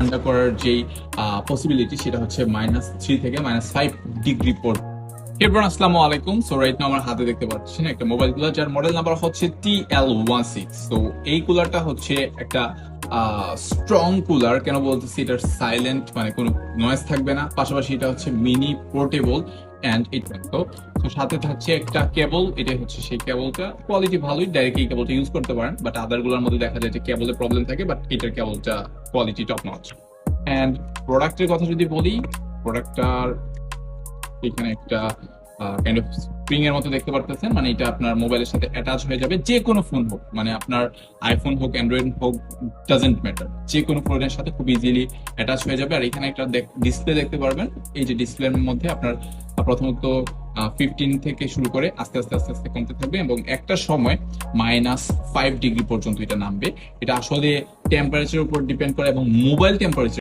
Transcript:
ঠান্ডা করার যেই পসিবিলিটি সেটা হচ্ছে -3 থেকে -5 ডিগ্রি পর্যন্ত। এরপর আসসালামু আলাইকুম। সো রাইট নাও আমার হাতে দেখতে পাচ্ছেন একটা মোবাইল কুলার যার মডেল নাম্বার হচ্ছে TL16। তো এই কুলারটা হচ্ছে একটা স্ট্রং কুলার। কেন বলতেছি, এটার সাইলেন্ট মানে কোনো নয়েজ থাকবে না, পাশাপাশি এটা হচ্ছে মিনি পোর্টেবল অ্যান্ড তো সাথে থাকছে একটা কেবল। এটা হচ্ছে সেই কেবলটা, কোয়ালিটি ভালোই, ডাইরেক্ট এই কেবলটা ইউজ করতে পারেন। বাট আদার গুলোর মধ্যে দেখা যায় যে কেবলের প্রবলেম থাকে, বাট এটার কেবলটা কোয়ালিটি টপ নচ। অ্যান্ড প্রোডাক্টের কথা যদি বলি, প্রোডাক্টটার এখানে একটা কাইন্ড অফ স্প্রিং এর মতো দেখতে পারতেছেন, মানে এটা আপনার মোবাইলের সাথে অ্যাটাচ হয়ে যাবে, যে কোনো ফোন হোক, মানে আপনার আইফোন হোক অ্যান্ড্রয়েড হোক, ডাজেন্ট ম্যাটার, যে কোনো ফোনের সাথে খুব ইজিলি অ্যাটাচ হয়ে যাবে। আর এখানে একটা ডিসপ্লে দেখতে পারবেন। এই যে ডিসপ্লের মধ্যে আপনার প্রথমত 15 থেকে শুরু করে আস্তে আস্তে আস্তে আস্তে কমতে থাকবে এবং একটা সময় -5 ডিগ্রি পর্যন্ত এটা নামবে। এটা আসলে টেম্পারেচারের উপর ডিপেন্ড করে এবং মোবাইল টেম্পারেচার